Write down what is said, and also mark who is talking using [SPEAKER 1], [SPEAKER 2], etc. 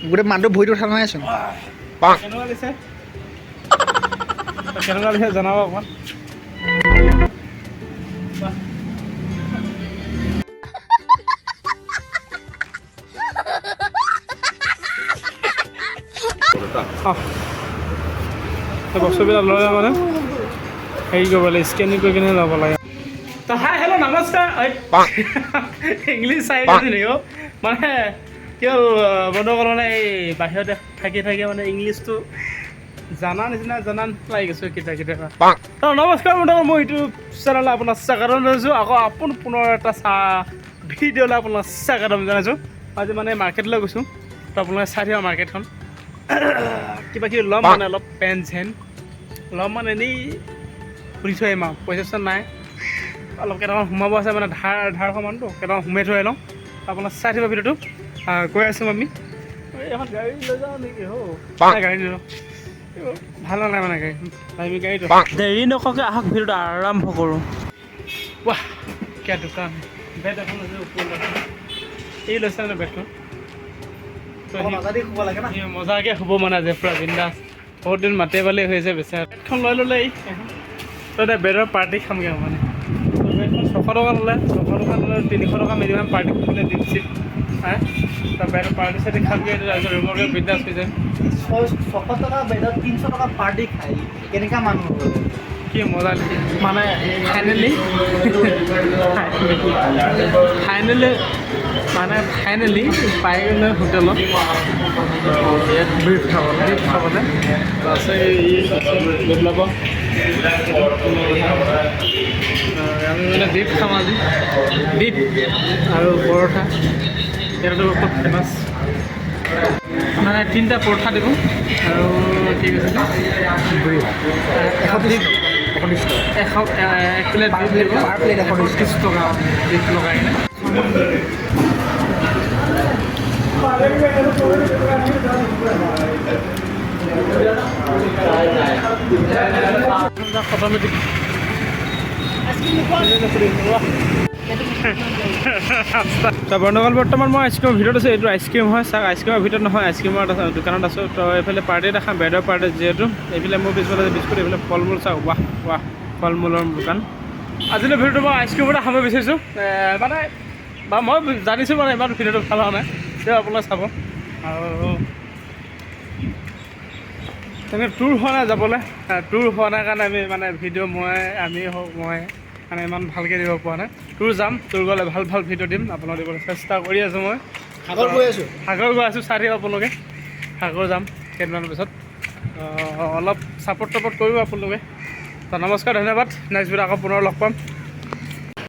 [SPEAKER 1] গোটেই মানুহটো ভৰিটো উঠা নহয় আছোঁ
[SPEAKER 2] কেনেকুৱা দিছে কেনেকুৱা দিছে জনাব অকণমান বস্তুবিলাক লৈ মানে হেৰি কৰিব লাগে স্কেনিং কৰি কিনে ল'ব লাগে তো হাই হেল্ল' নমস্কাৰ ইংলিছ চাই নেকি মানে কি হ'ল বন্ধুসকল মানে এই বাহিৰতে থাকি মানে ইংলিছটো জানা নিচিনা জানা লাগি গৈছোঁ কেতিয়াবা তো নমস্কাৰ বন্ধুসকল মই ইউটিউব চেনেললৈ আপোনাৰ স্বাগতম জনাইছোঁ আকৌ পুনৰ এটা ভিডিঅ'লৈ আপোনাৰ স্বাগতম জনাইছোঁ আজি মানে মাৰ্কেটলৈ গৈছোঁ তো আপোনালোকে চাই থাকিব মাৰ্কেটখন কিবা কিবি ল'ম মানে অলপ পেন চেন ল'ম মানে এনেই ঘূৰি থৈ আহিম আৰু পইচা চইচা নাই অলপ কেইটামান সোমাব আছে মানে ধাৰ সমানটো কেইটামান সোমাই থৈ লওঁ আপোনাৰ চাই থাকিব ভিডিঅ'টো গৈ আছোঁ আমি এখন গাড়ী লৈ যাওঁ নেকি গাড়ী লৈ যাওঁ ভাল নালাগে মানে আমি গাড়ীটো দেৰি নকৰাকৈ আহক ভিডিঅ'টো আৰম্ভ কৰোঁ ৱাহ কিয় দোকান বেট এখন লৈছে ওপৰলৈ এই লৈছে মানে বেটখন মজাকৈ শুব মানে আজি পূৰা বিন্দাছ বহুত দিন মাতে বালি হৈছে বেচেৰা বেটখন লৈ ল'লে এখন তই এতিয়া বেটৰ পাৰ্টি খামগৈ মানে বেটখন 600 টকা ল'লে 600 টকা ল'লে 300 টকা মিনিমাম পাৰ্টি খুলিলে দিম চিপ তাৰ বেটৰ পাৰ্টি চাৰ্টি খামগৈ তাৰপিছত ৰুমলৈ বিন্দাছ হৈ যায়
[SPEAKER 1] 600 টকা বেডত 300 টকা পাৰ্টি খাই কেনেকুৱা মানুহ হ'ব
[SPEAKER 2] কি মজা মানে ফাইনেলি পাই গ'লে হোটেলত ব্ৰিফ খাবলৈ তাৰপিছত ল'ব আমি মানে বিফ খাম আজি বিফ আৰু পৰঠা ইয়াতো খুব ফেমাছ মানে 3টা পৰঠা দিব আৰু কি কৈছিলে এক প্লেট বিফ দিব
[SPEAKER 1] পাৰ প্লেট
[SPEAKER 2] 130 টকা বিফ লগাই কিনে অট'মেটিক বন্ধুসকল বৰ্তমান মই আইচক্ৰীমৰ ভিতৰত আছোঁ এইটো আইচক্ৰীম হয় চাওক আইচক্ৰীমৰ ভিতৰত নহয় আইচক্ৰীমৰ দোকানত আছোঁ তো এইফালে পাৰ্টি দেখাম বেডৰ পাৰ্টি যিহেতু এইফালে মোৰ পিছফালে বিস্কুট এইফালে ফল মূল চাওক ৱাহ ফল মূলৰ দোকান আজিলৈ ভিডিঅ'টো মই আইচক্ৰীমতে খাব বিচাৰিছোঁ মানে মই জানিছোঁ মানে ইমান ভিডিঅ'টো ভাল হোৱা নাই তেও আপোনালোকে চাব আৰু তেনেকৈ টুৰ হোৱা নাই যাবলৈ টুৰ হোৱা নাই কাৰণে আমি মানে ভিডিঅ' আমি হওক মই মানে ইমান ভালকৈ দিব পৰা নাই টুৰ যাম টুৰ গ'লে ভাল ভিডিঅ' দিম আপোনালোক দিবলৈ চেষ্টা কৰি আছোঁ মই সাগৰ গৈ আছোঁ চাই থাকিব আপোনালোকে সাগৰ যাম কেইদিনমানৰ পিছত অলপ ছাপৰ্ট কৰিব আপোনালোকে তো নমস্কাৰ ধন্যবাদ নেক্সট ভিডিঅ' আকৌ পুনৰ লগ পাম